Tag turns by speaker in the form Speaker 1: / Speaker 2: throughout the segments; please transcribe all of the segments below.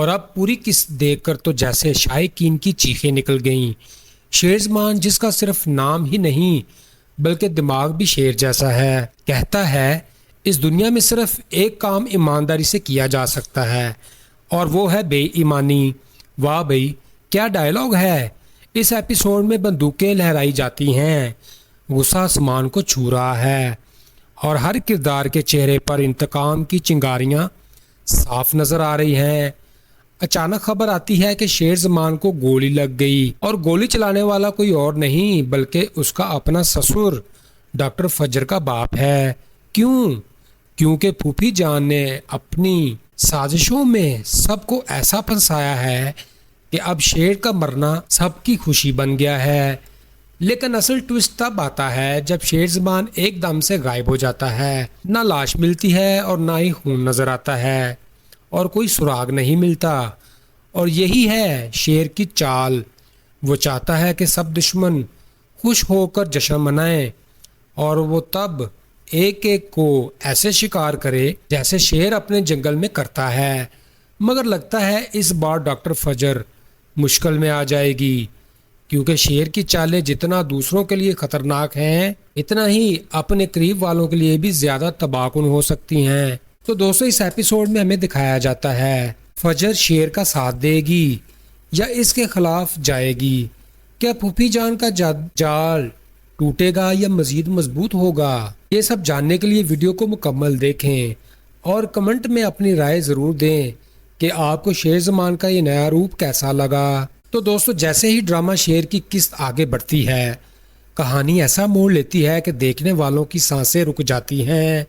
Speaker 1: اور اب پوری قسط دیکھ کر تو جیسے شائقین کی چیخیں نکل گئیں۔ شیرزمان جس کا صرف نام ہی نہیں بلکہ دماغ بھی شیر جیسا ہے، کہتا ہے اس دنیا میں صرف ایک کام ایمانداری سے کیا جا سکتا ہے اور وہ ہے بے ایمانی۔ واہ بھائی، کیا ڈائلاگ ہے! اس ایپیسوڈ میں بندوقیں لہرائی جاتی ہیں، غصہ آسمان کو چھو رہا ہے اور ہر کردار کے چہرے پر انتقام کی چنگاریاں صاف نظر آ رہی ہیں۔ اچانک خبر آتی ہے کہ شیرزمان کو گولی لگ گئی، اور گولی چلانے والا کوئی اور نہیں بلکہ اس کا اپنا سسر ڈاکٹر فجر کا باپ ہے۔ کیونکہ پھوپھی جان نے اپنی سازشوں میں سب کو ایسا پھنسایا ہے کہ اب شیر کا مرنا سب کی خوشی بن گیا ہے۔ لیکن اصل ٹوسٹ تب آتا ہے جب شیرزمان ایک دم سے غائب ہو جاتا ہے۔ نہ لاش ملتی ہے اور نہ ہی خون نظر آتا ہے اور کوئی سراغ نہیں ملتا۔ اور یہی ہے شیر کی چال، وہ چاہتا ہے کہ سب دشمن خوش ہو کر جشن منائیں اور وہ تب ایک ایک کو ایسے شکار کرے جیسے شیر اپنے جنگل میں کرتا ہے۔ مگر لگتا ہے اس بار ڈاکٹر فجر مشکل میں آ جائے گی، کیونکہ شیر کی چالیں جتنا دوسروں کے لیے خطرناک ہیں اتنا ہی اپنے قریب والوں کے لیے بھی زیادہ تباہ کن ہو سکتی ہیں۔ تو دوستو، اس ایپیسوڈ میں ہمیں دکھایا جاتا ہے فجر شیر کا ساتھ دے گی یا اس کے خلاف جائے گی؟ کیا پھوپھی جان کا جال ٹوٹے گا یا مزید مضبوط ہوگا؟ یہ سب جاننے کے لیے ویڈیو کو مکمل دیکھیں اور کمنٹ میں اپنی رائے ضرور دیں کہ آپ کو شیرزمان کا یہ نیا روپ کیسا لگا۔ تو دوستو، جیسے ہی ڈرامہ شیر کی قسط آگے بڑھتی ہے، کہانی ایسا موڑ لیتی ہے کہ دیکھنے والوں کی سانسیں رک جاتی ہیں۔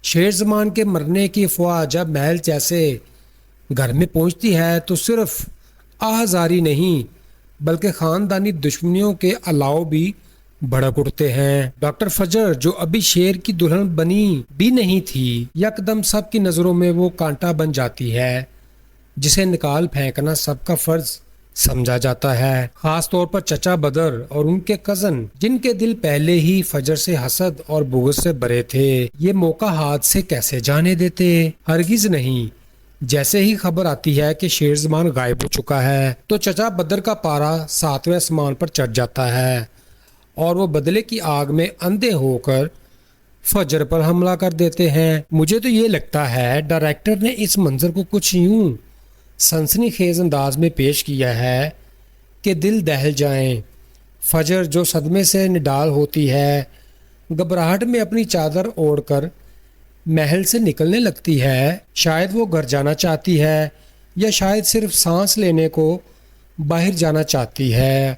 Speaker 1: شیرزمان کے مرنے کی افواہ جب محل جیسے گھر میں پہنچتی ہے تو صرف آہذاری نہیں بلکہ خاندانی دشمنیوں کے الاؤ بھی بھڑک اٹھتے ہیں۔ ڈاکٹر فجر جو ابھی شیر کی دلہن بنی بھی نہیں تھی، یکدم سب کی نظروں میں وہ کانٹا بن جاتی ہے جسے نکال پھینکنا سب کا فرض سمجھا جاتا ہے، خاص طور پر چچا بدر اور ان کے کزن جن کے دل پہلے ہی فجر سے حسد اور بغض سے بھرے تھے۔ یہ موقع ہاتھ سے کیسے جانے دیتے؟ ہرگز نہیں۔ جیسے ہی خبر آتی ہے کہ شیرزمان غائب ہو چکا ہے تو چچا بدر کا پارا 7ویں آسمان پر چڑھ جاتا ہے اور وہ بدلے کی آگ میں اندھے ہو کر فجر پر حملہ کر دیتے ہیں۔ مجھے تو یہ لگتا ہے ڈائریکٹر نے اس منظر کو کچھ یوں سنسنی خیز انداز میں پیش کیا ہے کہ دل دہل جائیں۔ فجر جو صدمے سے نڈال ہوتی ہے، گھبراہٹ میں اپنی چادر اوڑھ کر محل سے نکلنے لگتی ہے۔ شاید وہ گھر جانا چاہتی ہے یا شاید صرف سانس لینے کو باہر جانا چاہتی ہے،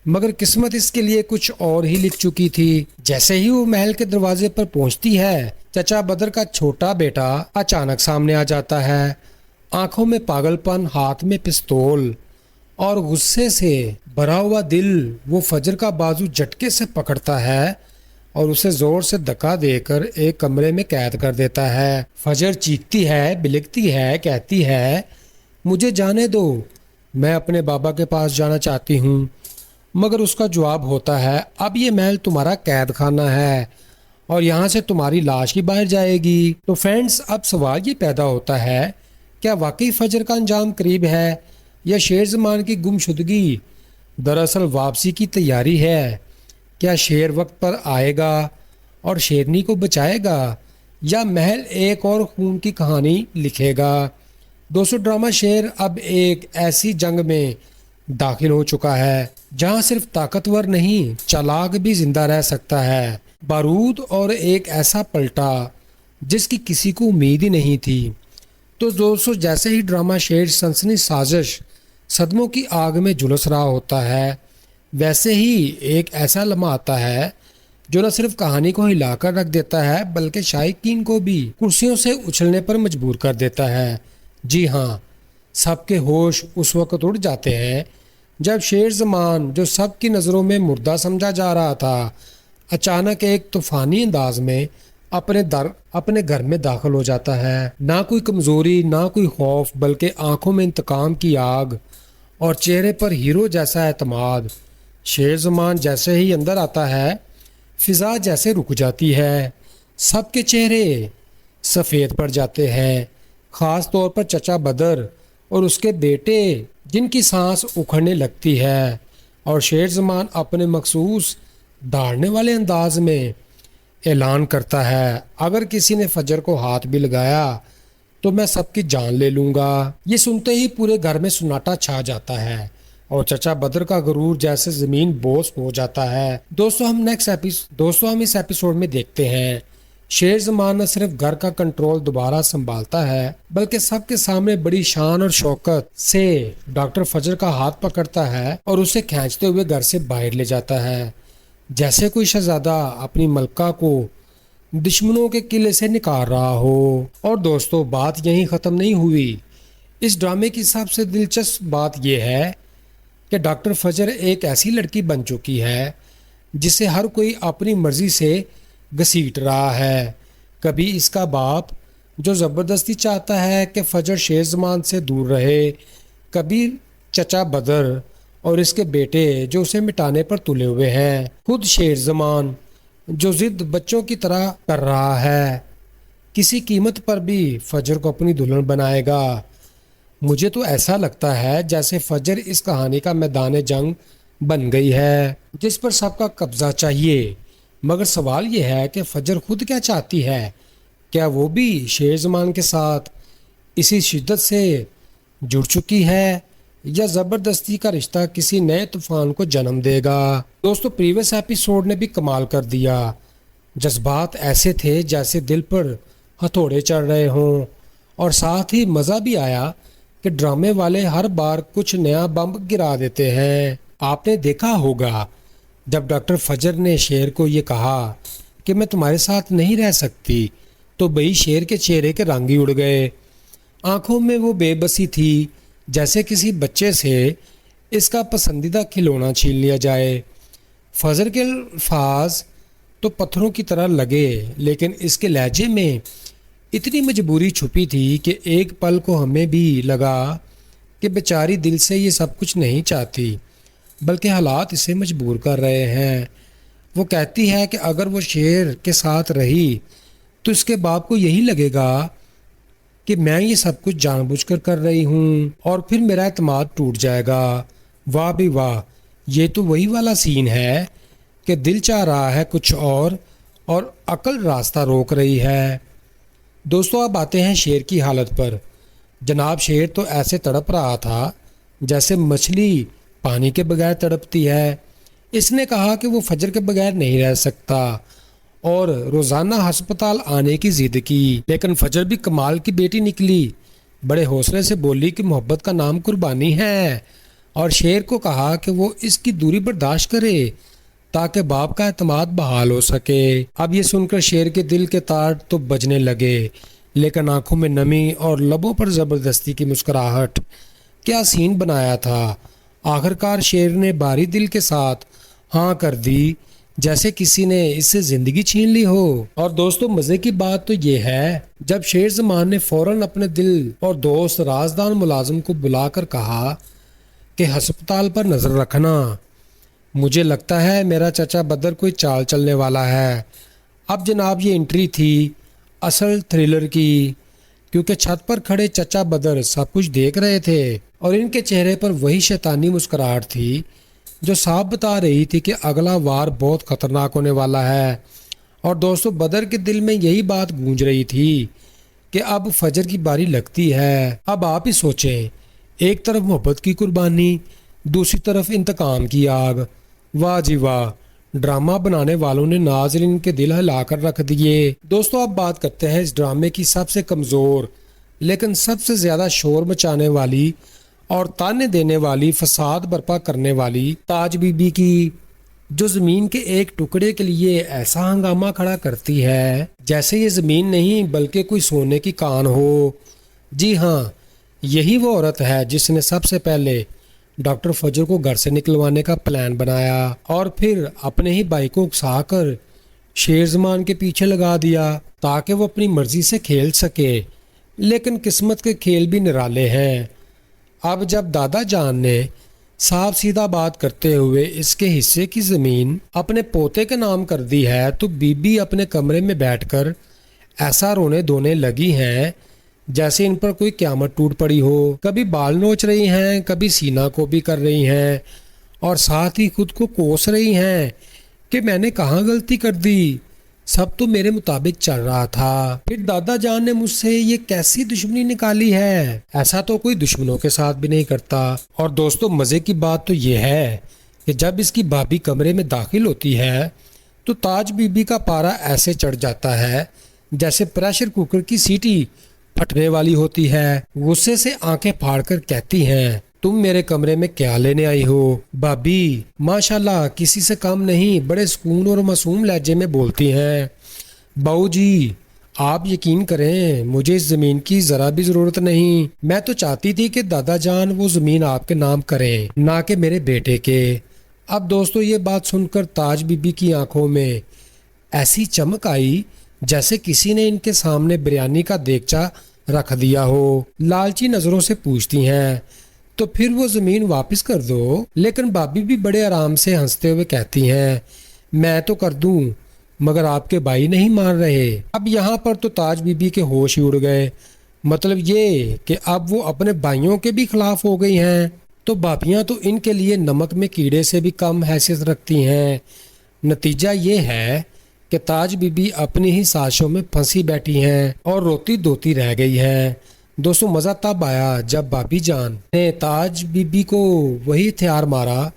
Speaker 1: مگر قسمت اس کے لیے کچھ اور ہی لکھ چکی تھی۔ جیسے ہی وہ محل کے دروازے پر پہنچتی ہے، چچا بدر کا چھوٹا بیٹا اچانک سامنے آ جاتا ہے، آنکھوں میں پاگل پن، ہاتھ میں پستول اور غصے سے بھرا ہوا دل۔ وہ فجر کا بازو جھٹکے سے پکڑتا ہے اور اسے زور سے دھکا دے کر ایک کمرے میں قید کر دیتا ہے۔ فجر چیختی ہے، بلکتی ہے، کہتی ہے مجھے جانے دو، میں اپنے بابا کے پاس جانا چاہتی ہوں۔ مگر اس کا جواب ہوتا ہے اب یہ محل تمہارا قید خانہ ہے اور یہاں سے تمہاری لاش ہی باہر جائے گی۔ تو فرینڈز، اب سوال یہ پیدا ہوتا ہے، کیا واقعی فجر کا انجام قریب ہے یا شیرزمان کی گمشدگی دراصل واپسی کی تیاری ہے؟ کیا شیر وقت پر آئے گا اور شیرنی کو بچائے گا یا محل ایک اور خون کی کہانی لکھے گا؟ دوستو، ڈرامہ شیر اب ایک ایسی جنگ میں داخل ہو چکا ہے جہاں صرف طاقتور نہیں چالاک بھی زندہ رہ سکتا ہے۔ بارود اور ایک ایسا پلٹا جس کی کسی کو امید ہی نہیں تھی۔ تو دوستو، جیسے ہی ڈرامہ شیر سنسنی سازش صدموں کی آگ میں جھلس رہا ہوتا ہے، ویسے ہی ایک ایسا لمحہ آتا ہے جو نہ صرف کہانی کو ہلا کر رکھ دیتا ہے بلکہ شائقین کو بھی کرسیوں سے اچھلنے پر مجبور کر دیتا ہے۔ جی ہاں، سب کے ہوش اس وقت اڑ جاتے ہیں جب شیرزمان، جو سب کی نظروں میں مردہ سمجھا جا رہا تھا، اچانک ایک طوفانی انداز میں اپنے گھر میں داخل ہو جاتا ہے۔ نہ کوئی کمزوری، نہ کوئی خوف، بلکہ آنکھوں میں انتقام کی آگ اور چہرے پر ہیرو جیسا اعتماد۔ شیرزمان جیسے ہی اندر آتا ہے، فضا جیسے رک جاتی ہے، سب کے چہرے سفید پڑ جاتے ہیں، خاص طور پر چچا بدر اور اس کے بیٹے جن کی سانس اکھڑنے لگتی ہے، اور شیر زمان اپنے مخصوص دھاڑنے والے انداز میں اعلان کرتا ہے، اگر کسی نے فجر کو ہاتھ بھی لگایا تو میں سب کی جان لے لوں گا۔ یہ سنتے ہی پورے گھر میں سناٹا چھا جاتا ہے اور چچا بدر کا غرور جیسے زمین بوس ہو جاتا ہے۔ دوستو ہم اس ایپیسوڈ میں دیکھتے ہیں شیر زمان نہ صرف گھر کا کنٹرول دوبارہ سنبھالتا ہے بلکہ سب کے سامنے بڑی شان اور شوکت سے ڈاکٹر فجر کا ہاتھ پکڑتا ہے اور اسے کھینچتے ہوئے گھر سے باہر لے جاتا ہے، جیسے کوئی شہزادہ اپنی ملکہ کو دشمنوں کے قلعے سے نکال رہا ہو۔ اور دوستو بات یہیں ختم نہیں ہوئی۔ اس ڈرامے کی سب سے دلچسپ بات یہ ہے کہ ڈاکٹر فجر ایک ایسی لڑکی بن چکی ہے جسے ہر کوئی اپنی مرضی سے گھسیٹ رہا ہے۔ کبھی اس کا باپ جو زبردستی چاہتا ہے کہ فجر شیر زمان سے دور رہے، کبھی چچا بدر اور اس کے بیٹے جو اسے مٹانے پر تلے ہوئے ہیں، خود شیر زمان جو ضد بچوں کی طرح کر رہا ہے، کسی قیمت پر بھی فجر کو اپنی دلہن بنائے گا۔ مجھے تو ایسا لگتا ہے جیسے فجر اس کہانی کا میدان جنگ بن گئی ہے جس پر سب کا قبضہ چاہیے، مگر سوال یہ ہے کہ فجر خود کیا چاہتی ہے؟ کیا وہ بھی شیر زمان کے ساتھ اسی شدت سے جڑ چکی ہے یا زبردستی کا رشتہ کسی نئے طوفان کو جنم دے گا؟ دوستو پریویس ایپیسوڈ نے بھی کمال کر دیا۔ جذبات ایسے تھے جیسے دل پر ہتھوڑے چڑھ رہے ہوں، اور ساتھ ہی مزہ بھی آیا کہ ڈرامے والے ہر بار کچھ نیا بم گرا دیتے ہیں۔ آپ نے دیکھا ہوگا جب ڈاکٹر فجر نے شیر کو یہ کہا کہ میں تمہارے ساتھ نہیں رہ سکتی تو بھئی شیر کے چہرے کے رنگ ہی اڑ گئے، آنکھوں میں وہ بے بسی تھی جیسے کسی بچے سے اس کا پسندیدہ کھلونا چھین لیا جائے۔ فجر کے الفاظ تو پتھروں کی طرح لگے لیکن اس کے لہجے میں اتنی مجبوری چھپی تھی کہ ایک پل کو ہمیں بھی لگا کہ بیچاری دل سے یہ سب کچھ نہیں چاہتی بلکہ حالات اسے مجبور کر رہے ہیں۔ وہ کہتی ہے کہ اگر وہ شیر کے ساتھ رہی تو اس کے باپ کو یہی لگے گا کہ میں یہ سب کچھ جان بوجھ کر رہی ہوں اور پھر میرا اعتماد ٹوٹ جائے گا۔ واہ بھی واہ، یہ تو وہی والا سین ہے کہ دل چاہ رہا ہے کچھ اور عقل راستہ روک رہی ہے۔ دوستو اب آتے ہیں شیر کی حالت پر۔ جناب شیر تو ایسے تڑپ رہا تھا جیسے مچھلی پانی کے بغیر تڑپتی ہے۔ اس نے کہا کہ وہ فجر کے بغیر نہیں رہ سکتا اور روزانہ ہسپتال آنے کی ضد کی، لیکن فجر بھی کمال کی بیٹی نکلی، بڑے حوصلے سے بولی کہ محبت کا نام قربانی ہے، اور شیر کو کہا کہ وہ اس کی دوری برداشت کرے تاکہ باپ کا اعتماد بحال ہو سکے۔ اب یہ سن کر شیر کے دل کے تار تو بجنے لگے لیکن آنکھوں میں نمی اور لبوں پر زبردستی کی مسکراہٹ۔ کیا سین بنایا تھا! آخرکار شیر نے باری دل کے ساتھ ہاں کر دی جیسے کسی نے اس سے زندگی چھین لی ہو۔ اور دوستو مزے کی بات تو یہ ہے جب شیر زمان نے فوراً اپنے دل اور دوست رازدان ملازم کو بلا کر کہا کہ ہسپتال پر نظر رکھنا، مجھے لگتا ہے میرا چچا بدر کوئی چال چلنے والا ہے۔ اب جناب یہ انٹری تھی اصل تھرلر کی، کیونکہ چھت پر کھڑے چچا بدر سب کچھ دیکھ رہے تھے اور ان کے چہرے پر وہی شیطانی مسکراہٹ تھی جو صاف بتا رہی تھی کہ اگلا وار بہت خطرناک ہونے والا ہے۔ اور دوستو بدر کے دل میں یہی بات گونج رہی تھی کہ اب فجر کی باری لگتی ہے۔ اب آپ ہی سوچیں، ایک طرف محبت کی قربانی، دوسری طرف انتقام کی آگ۔ واہ جی واہ، ڈرامہ بنانے والوں نے ناظرین کے دل ہلا کر رکھ دیے۔ دوستو اب بات کرتے ہیں اس ڈرامے کی سب سے کمزور لیکن سب سے زیادہ شور مچانے والی اور تانے دینے والی، فساد برپا کرنے والی تاج بی بی کی، جو زمین کے ایک ٹکڑے کے لیے ایسا ہنگامہ کھڑا کرتی ہے جیسے یہ زمین نہیں بلکہ کوئی سونے کی کان ہو۔ جی ہاں، یہی وہ عورت ہے جس نے سب سے پہلے ڈاکٹر فجر کو گھر سے نکلوانے کا پلان بنایا اور پھر اپنے ہی بھائی کو اکسا کر شیر زمان کے پیچھے لگا دیا تاکہ وہ اپنی مرضی سے کھیل سکے۔ لیکن قسمت کے کھیل بھی نرالے ہیں۔ اب جب دادا جان نے صاف سیدھا بات کرتے ہوئے اس کے حصے کی زمین اپنے پوتے کے نام کر دی ہے تو بی بی اپنے کمرے میں بیٹھ کر ایسا رونے دھونے لگی ہیں جیسے ان پر کوئی قیامت ٹوٹ پڑی ہو، کبھی بال نوچ رہی ہیں، کبھی سینہ کو بھی کر رہی ہیں اور ساتھ ہی خود کو کوس رہی ہیں کہ میں نے کہاں غلطی کر دی، سب تو میرے مطابق چل رہا تھا۔ پھر دادا جان نے مجھ سے یہ کیسی دشمنی نکالی ہے، ایسا تو کوئی دشمنوں کے ساتھ بھی نہیں کرتا۔ اور دوستو مزے کی بات تو یہ ہے کہ جب اس کی بھابھی کمرے میں داخل ہوتی ہے تو تاج بی بی کا پارا ایسے چڑھ جاتا ہے جیسے پریشر کوکر کی سیٹی پھٹنے والی ہوتی ہے۔ غصے سے آنکھیں پھاڑ کر کہتی ہیں، تم میرے کمرے میں کیا لینے آئی ہو؟ بھابھی ماشاءاللہ کسی سے کم نہیں، بڑے سکون اور معصوم لہجے میں بولتی ہیں، باؤ جی آپ یقین کریں مجھے اس زمین کی ذرا بھی ضرورت نہیں، میں تو چاہتی تھی کہ دادا جان وہ زمین آپ کے نام کریں نہ کہ میرے بیٹے کے۔ اب دوستو یہ بات سن کر تاج بی بی کی آنکھوں میں ایسی چمک آئی جیسے کسی نے ان کے سامنے بریانی کا دیگچا رکھ دیا ہو۔ لالچی نظروں سے پوچھتی ہیں، تو پھر وہ زمین واپس کر دو۔ لیکن بھابھی بھی بڑے آرام سے ہنستے ہوئے کہتی ہیں، میں تو کر دوں مگر آپ کے بھائی نہیں مان رہے۔ اب یہاں پر تو تاج بی بی کے ہوش ہی اڑ گئے، مطلب یہ کہ اب وہ اپنے بھائیوں کے بھی خلاف ہو گئی ہیں، تو بھابیاں تو ان کے لیے نمک میں کیڑے سے بھی کم حیثیت رکھتی ہیں۔ نتیجہ یہ ہے کہ تاج بی بی اپنی ہی سازشوں میں پھنسی بیٹھی ہیں اور روتی دھوتی رہ گئی ہیں۔ دوستو مزہ تب آیا جب بھابھی جان نے تاج بی بی کو وہی ہتھیار مارا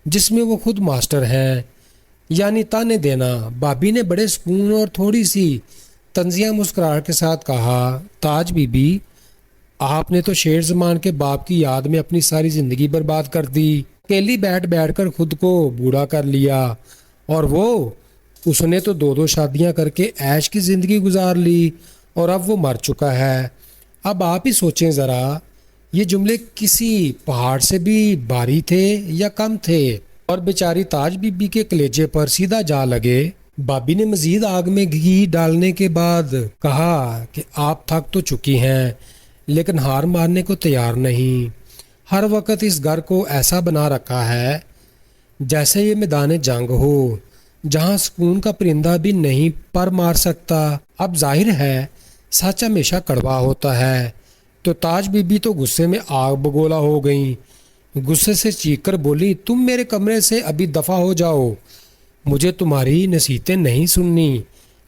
Speaker 1: جس میں وہ خود ماسٹر ہیں، یعنی تانے دینا۔ بھابھی نے بڑے سکون اور تھوڑی سی طنزیہ مسکراہٹ کے ساتھ کہا، تاج بی بی آپ نے تو شیر زمان کے باپ کی یاد میں اپنی ساری زندگی برباد کر دی، اکیلی بیٹھ بیٹھ کر خود کو بوڑھا کر لیا، اور وہ اس نے تو دو شادیاں کر کے عیش کی زندگی گزار لی اور اب وہ مر چکا ہے۔ اب آپ ہی سوچیں ذرا، یہ جملے کسی پہاڑ سے بھی بھاری تھے یا کم تھے؟ اور بیچاری تاج بی بی کے کلیجے پر سیدھا جا لگے۔ بھابھی نے مزید آگ میں گھی ڈالنے کے بعد کہا کہ آپ تھک تو چکی ہیں لیکن ہار مارنے کو تیار نہیں۔ ہر وقت اس گھر کو ایسا بنا رکھا ہے جیسے یہ میدان جنگ ہو جہاں سکون کا پرندہ بھی نہیں پر مار سکتا۔ اب ظاہر ہے سچ ہمیشہ کڑوا ہوتا ہے، تو تاج بی بی تو غصے میں آگ بگولا ہو گئیں۔ غصے سے چیخ کر بولی، تم میرے کمرے سے ابھی دفع ہو جاؤ، مجھے تمہاری نصیحتیں نہیں سننی۔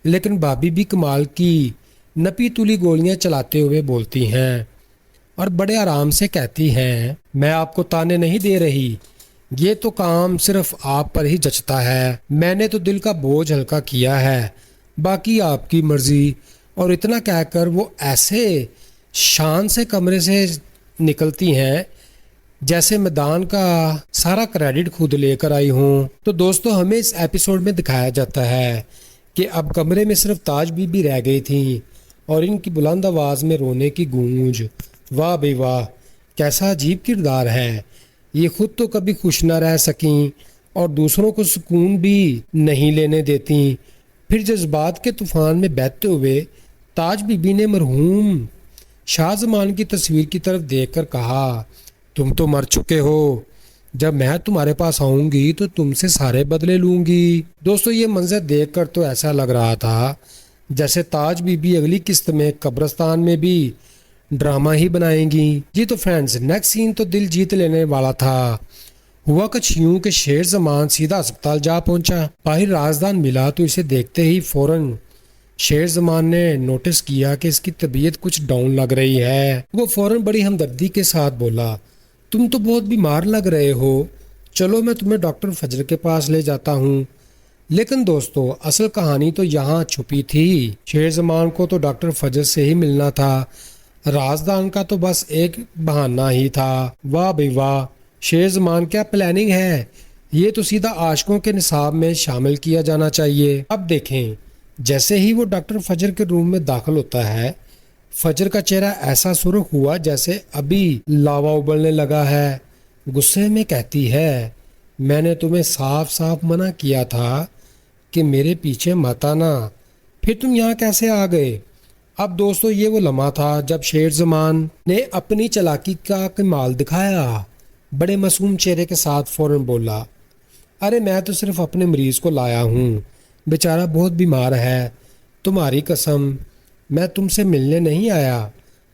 Speaker 1: لیکن بھابھی بھی کمال کی نپی تلی گولیاں چلاتے ہوئے بولتی ہیں اور بڑے آرام سے کہتی ہیں، میں آپ کو تانے نہیں دے رہی، یہ تو کام صرف آپ پر ہی جچتا ہے، میں نے تو دل کا بوجھ ہلکا کیا ہے، باقی آپ کی مرضی۔ اور اتنا کہہ کر وہ ایسے شان سے کمرے سے نکلتی ہیں جیسے میدان کا سارا کریڈٹ خود لے کر آئی ہوں۔ تو دوستو ہمیں اس ایپیسوڈ میں دکھایا جاتا ہے کہ اب کمرے میں صرف تاج بی بی رہ گئی تھیں اور ان کی بلند آواز میں رونے کی گونج۔ واہ بھائی واہ، کیسا عجیب کردار ہے، یہ خود تو کبھی خوش نہ رہ سکیں اور دوسروں کو سکون بھی نہیں لینے دیتی۔ پھر جذبات کے طوفان میں بہتے ہوئے تاج بی بی نے مرحوم شاہ زمان کی تصویر کی طرف دیکھ کر کہا، تم تو مر چکے ہو، جب میں تمہارے پاس آؤں گی تو تم سے سارے بدلے لوں گی۔ دوستو یہ منظر دیکھ کر تو ایسا لگ رہا تھا جیسے تاج بی بی اگلی قسط میں قبرستان میں بھی ڈرامہ ہی بنائیں گی۔ جی تو فرینڈز، نیکسٹ سین تو دل جیت لینے والا تھا۔ ہوا کچھ یوں کہ شیر زمان سیدھا اسپتال جا پہنچا۔ باہر رازدان ملا تو اسے دیکھتے ہی فوراً شیر زمان نے نوٹس کیا کہ اس کی طبیعت کچھ ڈاؤن لگ رہی ہے۔ وہ فوراً بڑی ہمدردی کے ساتھ بولا، تم تو بہت بیمار لگ رہے ہو، چلو میں تمہیں ڈاکٹر فجر کے پاس لے جاتا ہوں۔ لیکن دوستو اصل کہانی تو یہاں چھپی تھی۔ شیر زمان کو تو ڈاکٹر فجر سے ہی ملنا تھا، رازدان کا تو بس ایک بہانہ ہی تھا۔ واہ بھائی واہ، شیر زمان کیا پلاننگ ہے، یہ تو سیدھا عاشقوں کے نصاب میں شامل کیا جانا چاہیے۔ اب دیکھیں، جیسے ہی وہ ڈاکٹر فجر کے روم میں داخل ہوتا ہے، فجر کا چہرہ ایسا سرخ ہوا جیسے ابھی لاوا ابلنے لگا ہے۔ غصے میں کہتی ہے، میں نے تمہیں صاف صاف منع کیا تھا کہ میرے پیچھے مت آنا، پھر تم یہاں کیسے آ گئے؟ اب دوستو یہ وہ لمحہ تھا جب شیر زمان نے اپنی چالاکی کا کمال دکھایا۔ بڑے معصوم چہرے کے ساتھ فوراً بولا، ارے میں تو صرف اپنے مریض کو لایا ہوں، بیچارہ بہت بیمار ہے، تمہاری قسم میں تم سے ملنے نہیں آیا،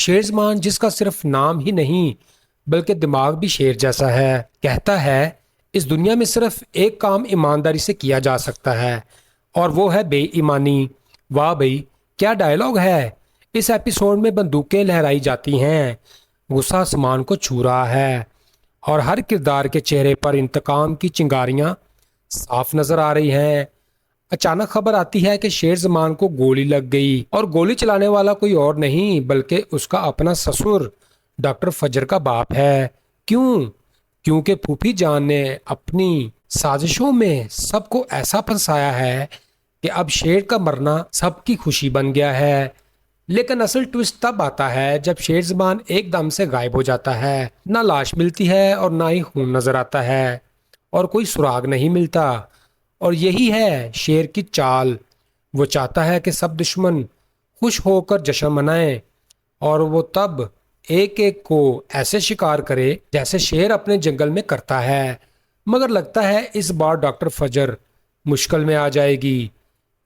Speaker 1: شیرزمان جس کا صرف نام ہی نہیں بلکہ دماغ بھی شیر جیسا ہے، کہتا ہے اس دنیا میں صرف ایک کام ایمانداری سے کیا جا سکتا ہے اور وہ ہے بے ایمانی۔ واہ بھئی، کیا ڈائلاگ ہے! اس ایپیسوڈ میں بندوقیں لہرائی جاتی ہیں، غصہ آسمان کو چھو رہا ہے اور ہر کردار کے چہرے پر انتقام کی چنگاریاں صاف نظر آ رہی ہیں۔ اچانک خبر آتی ہے کہ شیرزمان کو گولی لگ گئی، اور گولی چلانے والا کوئی اور نہیں بلکہ اس کا اپنا سسر ڈاکٹر فجر کا باپ ہے۔ کیوں؟ کیونکہ پھوپھی جان نے اپنی سازشوں میں سب کو ایسا پھنسایا ہے کہ اب شیر کا مرنا سب کی خوشی بن گیا ہے۔ لیکن اصل ٹوسٹ تب آتا ہے جب شیرزمان ایک دم سے غائب ہو جاتا ہے، نہ لاش ملتی ہے اور نہ ہی خون نظر آتا ہے اور کوئی سراغ نہیں ملتا۔ اور یہی ہے شیر کی چال، وہ چاہتا ہے کہ سب دشمن خوش ہو کر جشن منائیں اور وہ تب ایک ایک کو ایسے شکار کرے جیسے شیر اپنے جنگل میں کرتا ہے۔ مگر لگتا ہے اس بار ڈاکٹر فجر مشکل میں آ جائے گی،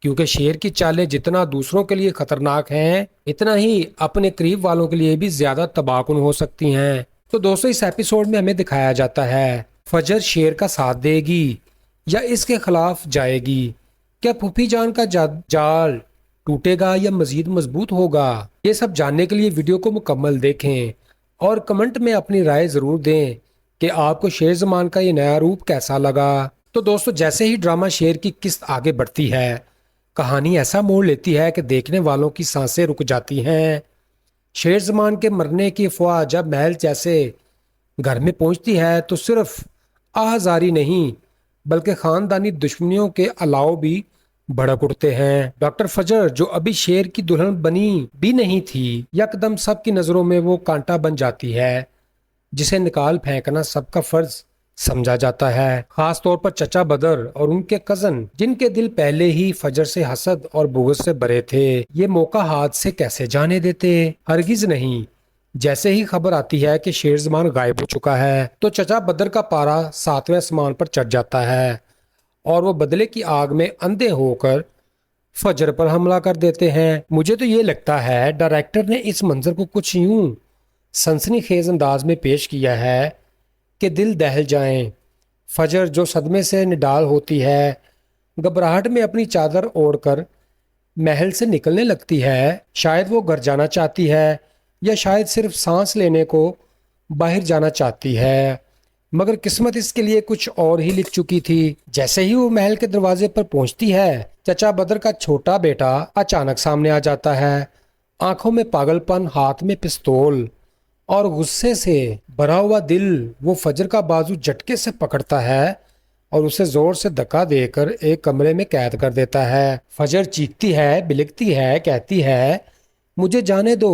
Speaker 1: کیونکہ شیر کی چالیں جتنا دوسروں کے لیے خطرناک ہیں اتنا ہی اپنے قریب والوں کے لیے بھی زیادہ تباہ کن ہو سکتی ہیں۔ تو دوستو، اس ایپیسوڈ میں ہمیں دکھایا جاتا ہے فجر شیر کا ساتھ دے گی یا اس کے خلاف جائے گی؟ کیا پھوپھی جان کا جال ٹوٹے گا یا مزید مضبوط ہوگا؟ یہ سب جاننے کے لیے ویڈیو کو مکمل دیکھیں اور کمنٹ میں اپنی رائے ضرور دیں کہ آپ کو شیرزمان کا یہ نیا روپ کیسا لگا۔ تو دوستو، جیسے ہی ڈرامہ شیر کی قسط آگے بڑھتی ہے، کہانی ایسا موڑ لیتی ہے کہ دیکھنے والوں کی سانسیں رک جاتی ہیں۔ شیرزمان کے مرنے کی افواہ جب محل جیسے گھر میں پہنچتی ہے تو صرف آہذاری نہیں بلکہ خاندانی دشمنیوں کے الاؤ بھی بھڑک اٹھتے ہیں۔ ڈاکٹر فجر، جو ابھی شیر کی دلہن بنی بھی نہیں تھی، یکدم سب کی نظروں میں وہ کانٹا بن جاتی ہے جسے نکال پھینکنا سب کا فرض سمجھا جاتا ہے، خاص طور پر چچا بدر اور ان کے کزن، جن کے دل پہلے ہی فجر سے حسد اور بغض سے بھرے تھے۔ یہ موقع ہاتھ سے کیسے جانے دیتے؟ ہرگز نہیں۔ جیسے ہی خبر آتی ہے کہ شیرزمان غائب ہو چکا ہے تو چچا بدر کا پارا 7ویں آسمان پر چڑھ جاتا ہے اور وہ بدلے کی آگ میں اندھے ہو کر فجر پر حملہ کر دیتے ہیں۔ مجھے تو یہ لگتا ہے ڈائریکٹر نے اس منظر کو کچھ یوں سنسنی خیز انداز میں پیش کیا ہے کہ دل دہل جائیں۔ فجر جو صدمے سے نڈال ہوتی ہے، گھبراہٹ میں اپنی چادر اوڑھ کر محل سے نکلنے لگتی ہے۔ شاید وہ گھر جانا چاہتی ہے یا شاید صرف سانس لینے کو باہر جانا چاہتی ہے، مگر قسمت اس کے لیے کچھ اور ہی لکھ چکی تھی۔ جیسے ہی وہ محل کے دروازے پر پہنچتی ہے، چچا بدر کا چھوٹا بیٹا اچانک سامنے آ جاتا ہے، آنکھوں میں پاگل پن، ہاتھ میں پستول اور غصے سے بھرا ہوا دل۔ وہ فجر کا بازو جھٹکے سے پکڑتا ہے اور اسے زور سے دھکا دے کر ایک کمرے میں قید کر دیتا ہے۔ فجر چیختی ہے، بلکتی ہے، کہتی ہے مجھے جانے دو،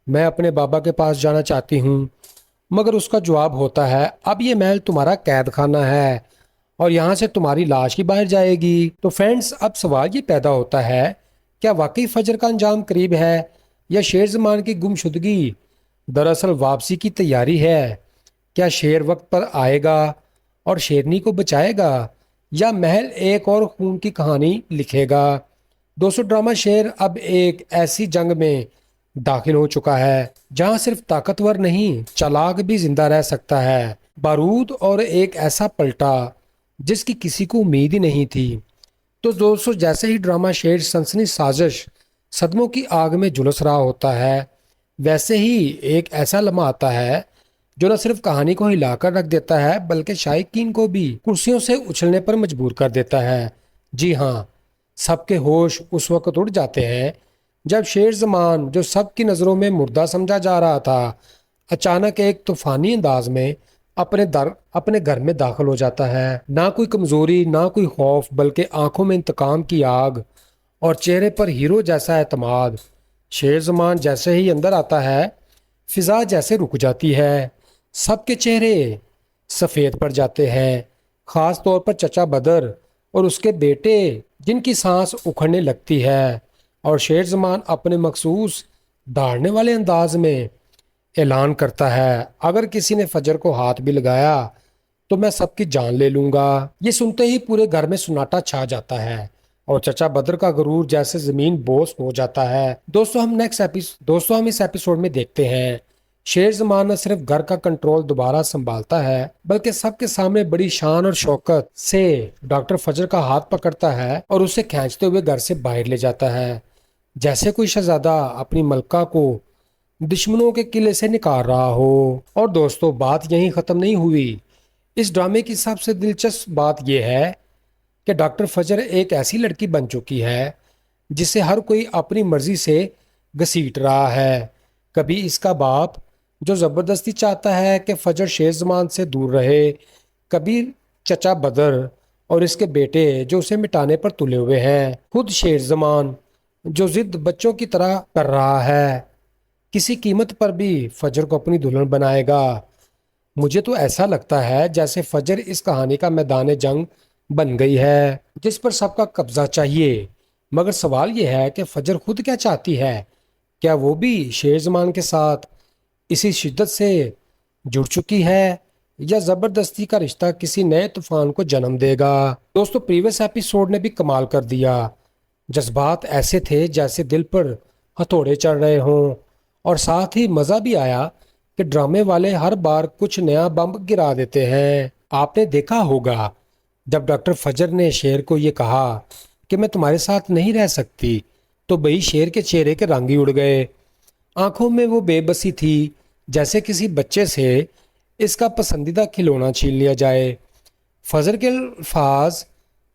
Speaker 1: میں اپنے بابا کے پاس جانا چاہتی ہوں۔ مگر اس کا جواب ہوتا ہے اب یہ محل تمہارا قید خانہ ہے اور یہاں سے تمہاری لاش ہی باہر جائے گی۔ تو فرینڈز، اب سوال یہ پیدا ہوتا ہے، کیا واقعی فجر کا انجام قریب ہے یا شیرزمان کی گمشدگی دراصل واپسی کی تیاری ہے؟ کیا شیر وقت پر آئے گا اور شیرنی کو بچائے گا یا محل ایک اور خون کی کہانی لکھے گا؟ دوستو، ڈرامہ شیر اب ایک ایسی جنگ میں داخل ہو چکا ہے جہاں صرف طاقتور نہیں، چالاک بھی زندہ رہ سکتا ہے۔ بارود اور ایک ایسا پلٹا جس کی کسی کو امید ہی نہیں تھی۔ تو دوستو، جیسے ہی ڈرامہ شیر سنسنی سازش صدموں کی آگ میں جھلس رہا ہوتا ہے، ویسے ہی ایک ایسا لمحہ آتا ہے جو نہ صرف کہانی کو ہلا کر رکھ دیتا ہے بلکہ شائقین کو بھی کرسیوں سے اچھلنے پر مجبور کر دیتا ہے۔ جی ہاں، سب کے ہوش اس وقت اڑ جاتے ہیں جب شیرزمان، جو سب کی نظروں میں مردہ سمجھا جا رہا تھا، اچانک ایک طوفانی انداز میں اپنے گھر میں داخل ہو جاتا ہے۔ نہ کوئی کمزوری، نہ کوئی خوف، بلکہ آنکھوں میں انتقام کی آگ اور چہرے پر ہیرو جیسا اعتماد۔ شیرزمان جیسے ہی اندر آتا ہے، فضا جیسے رک جاتی ہے، سب کے چہرے سفید پڑ جاتے ہیں، خاص طور پر چچا بدر اور اس کے بیٹے، جن کی سانس اکھڑنے لگتی ہے، اور شیرزمان اپنے مخصوص دھاڑنے والے انداز میں اعلان کرتا ہے اگر کسی نے فجر کو ہاتھ بھی لگایا تو میں سب کی جان لے لوں گا۔ یہ سنتے ہی پورے گھر میں سناٹا چھا جاتا ہے۔ اور چچا بدر کا غرور جیسے زمین بوس ہو جاتا ہے۔ دوستوں ہم اس ایپیسوڈ میں دیکھتے ہیں شیر زمان نہ صرف گھر کا کنٹرول دوبارہ سنبھالتا ہے بلکہ سب کے سامنے بڑی شان اور شوکت سے ڈاکٹر فجر کا ہاتھ پکڑتا ہے اور اسے کھینچتے ہوئے گھر سے باہر لے جاتا ہے، جیسے کوئی شہزادہ اپنی ملکہ کو دشمنوں کے قلعے سے نکال رہا ہو۔ اور دوستو بات یہیں ختم نہیں ہوئی۔ اس ڈرامے کی سب سے دلچسپ بات یہ ہے کہ ڈاکٹر فجر ایک ایسی لڑکی بن چکی ہے جسے ہر کوئی اپنی مرضی سے گھسیٹ رہا ہے۔ کبھی اس کا باپ جو زبردستی چاہتا ہے کہ فجر شیر زمان سے دور رہے، کبھی چچا بدر اور اس کے بیٹے جو اسے مٹانے پر تلے ہوئے ہیں، خود شیر زمان جو ضد بچوں کی طرح کر رہا ہے، کسی قیمت پر بھی فجر کو اپنی دلہن بنائے گا۔ مجھے تو ایسا لگتا ہے جیسے فجر اس کہانی کا میدان جنگ بن گئی ہے جس پر سب کا قبضہ چاہیے، مگر سوال یہ ہے کہ فجر خود کیا چاہتی ہے؟ کیا وہ بھی شیر زمان کے ساتھ اسی شدت سے جڑ چکی ہے یا زبردستی کا رشتہ کسی نئے طوفان کو جنم دے گا؟ دوستو پریویس ایپیسوڈ نے بھی کمال کر دیا۔ جذبات ایسے تھے جیسے دل پر ہتھوڑے چڑھ رہے ہوں، اور ساتھ ہی مزہ بھی آیا کہ ڈرامے والے ہر بار کچھ نیا بم گرا دیتے ہیں۔ آپ نے دیکھا ہوگا جب ڈاکٹر فجر نے شیر کو یہ کہا کہ میں تمہارے ساتھ نہیں رہ سکتی تو بھئی شیر کے چہرے کے رنگ ہی اڑ گئے۔ آنکھوں میں وہ بے بسی تھی جیسے کسی بچے سے اس کا پسندیدہ کھلونا چھین لیا جائے۔ فجر کے الفاظ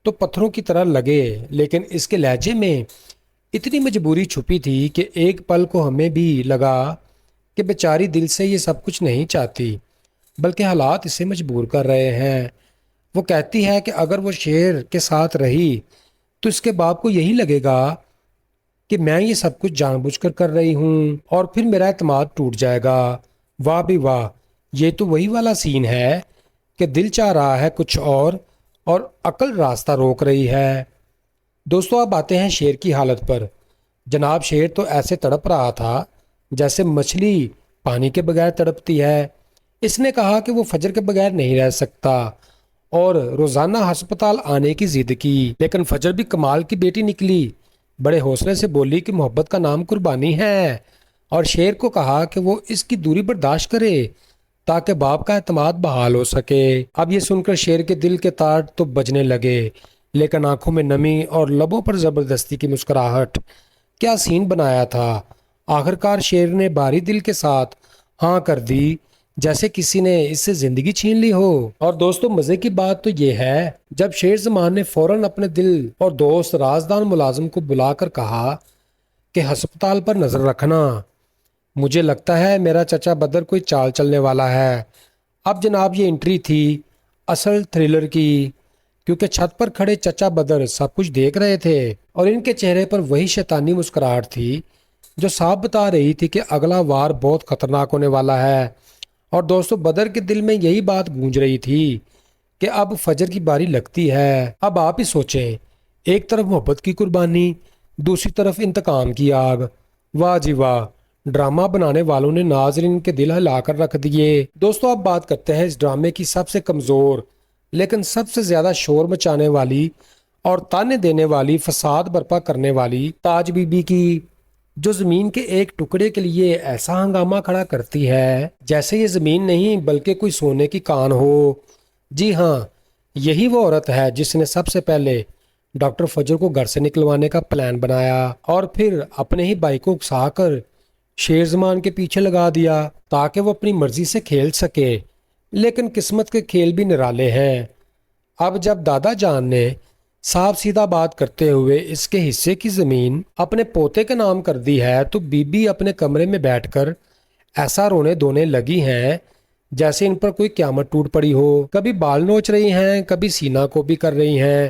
Speaker 1: تو پتھروں کی طرح لگے، لیکن اس کے لہجے میں اتنی مجبوری چھپی تھی کہ ایک پل کو ہمیں بھی لگا کہ بیچاری دل سے یہ سب کچھ نہیں چاہتی بلکہ حالات اسے مجبور کر رہے ہیں۔ وہ کہتی ہے کہ اگر وہ شیر کے ساتھ رہی تو اس کے باپ کو یہی لگے گا کہ میں یہ سب کچھ جان بوجھ کر کر رہی ہوں اور پھر میرا اعتماد ٹوٹ جائے گا۔ واہ بھی واہ، یہ تو وہی والا سین ہے کہ دل چاہ رہا ہے کچھ اور عقل راستہ روک رہی ہے۔ دوستو اب آتے ہیں شیر کی حالت پر۔ جناب شیر تو ایسے تڑپ رہا تھا جیسے مچھلی پانی کے بغیر تڑپتی ہے۔ اس نے کہا کہ وہ فجر کے بغیر نہیں رہ سکتا اور روزانہ ہسپتال آنے کی ضد کی، لیکن فجر بھی کمال کی بیٹی نکلی، بڑے حوصلے سے بولی کہ محبت کا نام قربانی ہے، اور شیر کو کہا کہ وہ اس کی دوری برداشت کرے تاکہ باپ کا اعتماد بحال ہو سکے۔ اب یہ سن کر شیر کے دل کے تار تو بجنے لگے، لیکن آنکھوں میں نمی اور لبوں پر زبردستی کی مسکراہٹ۔ کیا سین بنایا تھا! آخرکار شیر نے باری دل کے ساتھ ہاں کر دی، جیسے کسی نے اس سے زندگی چھین لی ہو۔ اور دوستو مزے کی بات تو یہ ہے جب شیر زمان نے فوراً اپنے دل اور دوست رازدان ملازم کو بلا کر کہا کہ ہسپتال پر نظر رکھنا، مجھے لگتا ہے میرا چچا بدر کوئی چال چلنے والا ہے۔ اب جناب یہ انٹری تھی اصل تھرلر کی، کیونکہ چھت پر کھڑے چچا بدر سب کچھ دیکھ رہے تھے اور ان کے چہرے پر وہی شیطانی مسکراہٹ تھی جو صاحب بتا رہی تھی کہ اگلا وار بہت خطرناک ہونے والا ہے۔ اور دوستو بدر کے دل میں یہی بات گونج رہی تھی کہ اب فجر کی باری لگتی ہے۔ اب آپ ہی سوچیں، ایک طرف محبت کی قربانی، دوسری طرف انتقام کی آگ۔ واہ جی واہ، ڈرامہ بنانے والوں نے ناظرین کے دل ہلا کر رکھ دیے۔ دوستو اب بات کرتے ہیں اس ڈرامے کی سب سے کمزور لیکن سب سے زیادہ شور مچانے والی اور تانے دینے والی، فساد برپا کرنے والی تاج بی بی کی، جو زمین کے ایک ٹکڑے کے لیے ایسا ہنگامہ کھڑا کرتی ہے جیسے یہ زمین نہیں بلکہ کوئی سونے کی کان ہو۔ جی ہاں، یہی وہ عورت ہے جس نے سب سے پہلے ڈاکٹر فجر کو گھر سے نکلوانے کا پلان بنایا اور پھر اپنے ہی بھائی کو اکسا کر شیر زمان کے پیچھے لگا دیا تاکہ وہ اپنی مرضی سے کھیل سکے۔ لیکن قسمت کے کھیل بھی نرالے ہیں۔ اب جب دادا جان نے صاف سیدھا بات کرتے ہوئے اس کے حصے کی زمین اپنے پوتے کے نام کر دی ہے تو بی بی اپنے کمرے میں بیٹھ کر ایسا رونے دھونے لگی ہیں جیسے ان پر کوئی قیامت ٹوٹ پڑی ہو۔ کبھی بال نوچ رہی ہیں، کبھی سینہ کو بھی کر رہی ہیں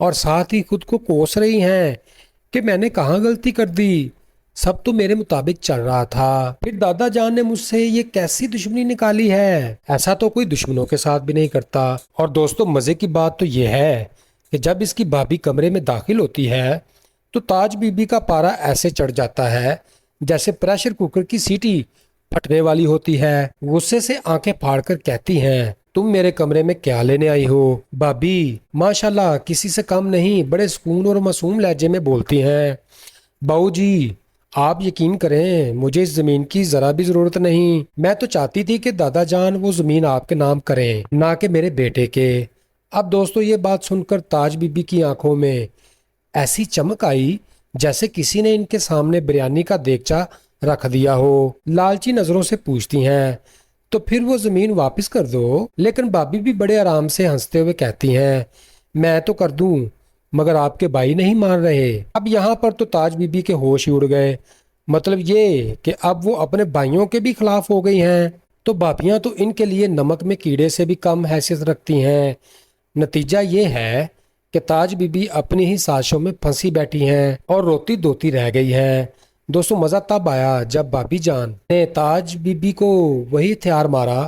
Speaker 1: اور ساتھ ہی خود کو کوس رہی ہیں کہ میں نے کہاں غلطی کر دی، سب تو میرے مطابق چل رہا تھا۔ پھر دادا جان نے مجھ سے یہ کیسی دشمنی نکالی ہے، ایسا تو کوئی دشمنوں کے ساتھ بھی نہیں کرتا۔ اور دوستو مزے کی بات تو یہ ہے کہ جب اس کی بھابھی کمرے میں داخل ہوتی ہے تو تاج بی بی کا پارا ایسے چڑھ جاتا ہے جیسے پریشر کوکر کی سیٹی پھٹنے والی ہوتی ہے۔ غصے سے آنکھیں پھاڑ کر کہتی ہیں تم میرے کمرے میں کیا لینے آئی ہو؟ بھابی ماشاءاللہ کسی سے کم نہیں، بڑے سکون اور معصوم لہجے میں بولتی ہیں۔ باؤ جی آپ یقین کریں مجھے اس زمین کی ذرا بھی ضرورت نہیں، میں تو چاہتی تھی کہ دادا جان وہ زمین آپ کے نام کریں نہ کہ میرے بیٹے کے۔ اب دوستو یہ بات سن کر تاج بی بی کی آنکھوں میں ایسی چمک آئی جیسے کسی نے ان کے سامنے بریانی کا دیگچا رکھ دیا ہو۔ لالچی نظروں سے پوچھتی ہیں تو پھر وہ زمین واپس کر دو۔ لیکن بھابی بھی بڑے آرام سے ہنستے ہوئے کہتی ہیں میں تو کر دوں مگر آپ کے بھائی نہیں مان رہے۔ اب یہاں پر تو تاج بی بی کے ہوش ہی اڑ گئے، مطلب یہ کہ اب وہ اپنے بھائیوں کے بھی خلاف ہو گئی ہیں، تو بھابیاں تو ان کے لیے نمک میں کیڑے سے بھی کم حیثیت رکھتی ہیں۔ نتیجہ یہ ہے کہ تاج بی بی اپنی ہی سازشوں میں پھنسی بیٹھی ہیں اور روتی دھوتی رہ گئی ہیں۔ دوستو مزہ تب آیا جب بھابی جان نے تاج بی بی کو وہی ہتھیار مارا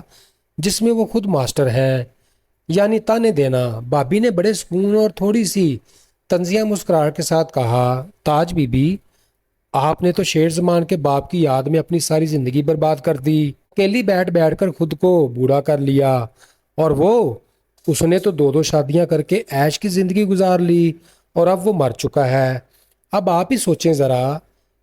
Speaker 1: جس میں وہ خود ماسٹر ہیں، یعنی تانے دینا۔ بھابی نے بڑے سکون اور تھوڑی سی طنزیہ مسکراہٹ کے ساتھ کہا تاج بی بی آپ نے تو شیر زمان کے باپ کی یاد میں اپنی ساری زندگی برباد کر دی، اکیلی بیٹھ بیٹھ کر خود کو بوڑھا کر لیا، اور وہ اس نے تو دو شادیاں کر کے عیش کی زندگی گزار لی اور اب وہ مر چکا ہے۔ اب آپ ہی سوچیں ذرا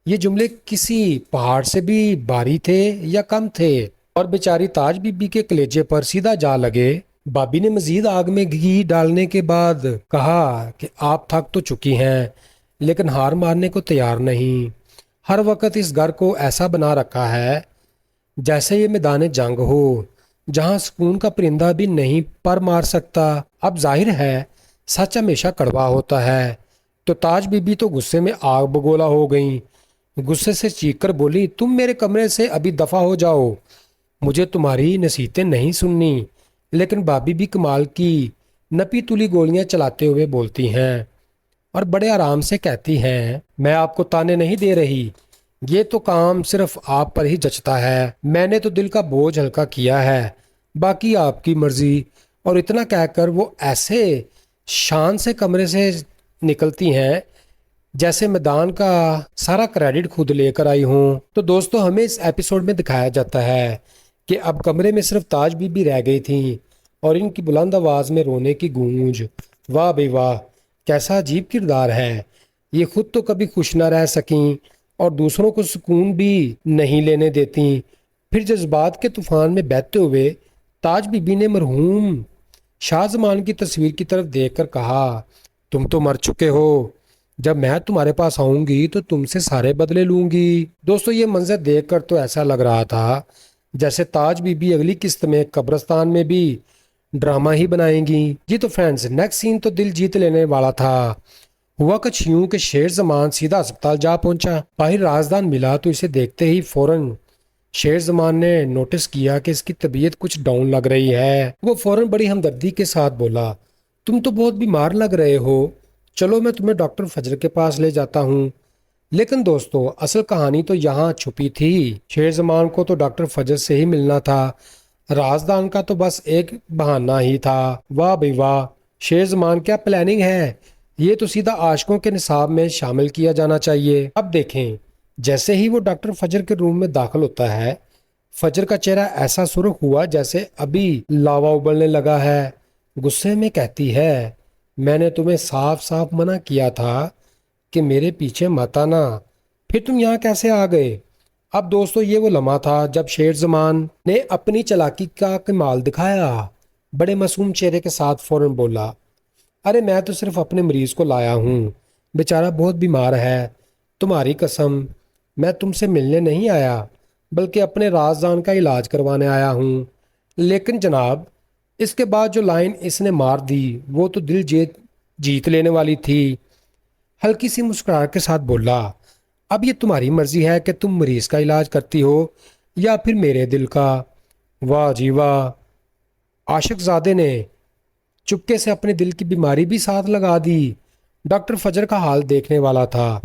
Speaker 1: یہ جملے کسی پہاڑ سے بھی بھاری تھے یا کم تھے، اور بیچاری تاج بی بی کے کلیجے پر سیدھا جا لگے۔ بھابی نے مزید آگ میں گھی ڈالنے کے بعد کہا کہ آپ تھک تو چکی ہیں لیکن ہار مارنے کو تیار نہیں۔ ہر وقت اس گھر کو ایسا بنا رکھا ہے جیسے یہ میدان جنگ ہو جہاں سکون کا پرندہ بھی نہیں پر مار سکتا۔ اب ظاہر ہے سچ ہمیشہ کڑوا ہوتا ہے، تو تاج بی بی تو غصے میں آگ بگولا ہو گئیں۔ غصے سے چیخ کر بولی تم میرے کمرے سے ابھی دفع ہو جاؤ، مجھے تمہاری نصیحتیں نہیں سننی۔ لیکن بھابی بھی کمال کی نپی تلی گولیاں چلاتے ہوئے بولتی ہیں اور بڑے آرام سے کہتی ہیں میں آپ کو تانے نہیں دے رہی، یہ تو کام صرف آپ پر ہی جچتا ہے، میں نے تو دل کا بوجھ ہلکا کیا ہے، باقی آپ کی مرضی۔ اور اتنا کہہ کر وہ ایسے شان سے کمرے سے نکلتی ہیں جیسے میدان کا سارا کریڈٹ خود لے کر آئی ہوں۔ تو دوستو ہمیں اس ایپیسوڈ میں دکھایا جاتا ہے کہ اب کمرے میں صرف تاج بی بی رہ گئی تھیں اور ان کی بلند آواز میں رونے کی گونج۔ واہ بے واہ کیسا عجیب کردار ہے، یہ خود تو کبھی خوش نہ رہ سکیں اور دوسروں کو سکون بھی نہیں لینے دیتی۔ پھر جذبات کے طوفان میں بہتے ہوئے تاج بی بی نے مرحوم شاہ زمان کی تصویر کی طرف دیکھ کر کہا تم تو مر چکے ہو، جب میں تمہارے پاس آؤں گی تو تم سے سارے بدلے لوں گی۔ دوستو یہ منظر دیکھ کر تو ایسا لگ رہا تھا جیسے تاج بی بی اگلی قسط میں قبرستان میں بھی ڈرامہ ہی بنائیں گی۔ جی تو فرینڈز نیکسٹ سین تو دل جیت لینے والا تھا۔ ہوا کچھ یوں کہ شیر زمان سیدھا اسپتال جا پہنچا۔ باہر رازدان ملا تو اسے دیکھتے ہی فوراً شیر زمان نے نوٹس کیا کہ اس کی طبیعت کچھ ڈاؤن لگ رہی ہے۔ وہ فوراً بڑی ہمدردی کے ساتھ بولا تم تو بہت بیمار لگ رہے ہو، چلو میں تمہیں ڈاکٹر فجر کے پاس لے جاتا ہوں۔ لیکن دوستو اصل کہانی تو یہاں چھپی تھی۔ شیر زمان کو تو ڈاکٹر فجر سے ہی ملنا تھا، رازدان کا تو بس ایک بہانہ ہی تھا۔ واہ بھائی واہ شیر زمان کیا پلاننگ ہے، یہ تو سیدھا عاشقوں کے نصاب میں شامل کیا جانا چاہیے۔ اب دیکھیں جیسے ہی وہ ڈاکٹر فجر کے روم میں داخل ہوتا ہے، فجر کا چہرہ ایسا سرخ ہوا جیسے ابھی لاوا ابلنے لگا ہے۔ غصے میں کہتی ہے میں نے تمہیں صاف صاف منع کیا تھا کہ میرے پیچھے مت آنا، پھر تم یہاں کیسے آ گئے؟ اب دوستو یہ وہ لمحہ تھا جب شیر زمان نے اپنی چالاکی کا کمال دکھایا۔ بڑے معصوم چہرے کے ساتھ فوراً بولا ارے میں تو صرف اپنے مریض کو لایا ہوں، بیچارہ بہت بیمار ہے، تمہاری قسم میں تم سے ملنے نہیں آیا بلکہ اپنے رازدان کا علاج کروانے آیا ہوں۔ لیکن جناب اس کے بعد جو لائن اس نے مار دی وہ تو دل جیت لینے والی تھی۔ ہلکی سی مسکراہٹ کے ساتھ بولا اب یہ تمہاری مرضی ہے کہ تم مریض کا علاج کرتی ہو یا پھر میرے دل کا۔ واہ جی واہ، عاشق زادے نے چپکے سے اپنے دل کی بیماری بھی ساتھ لگا دی۔ ڈاکٹر فجر کا حال دیکھنے والا تھا۔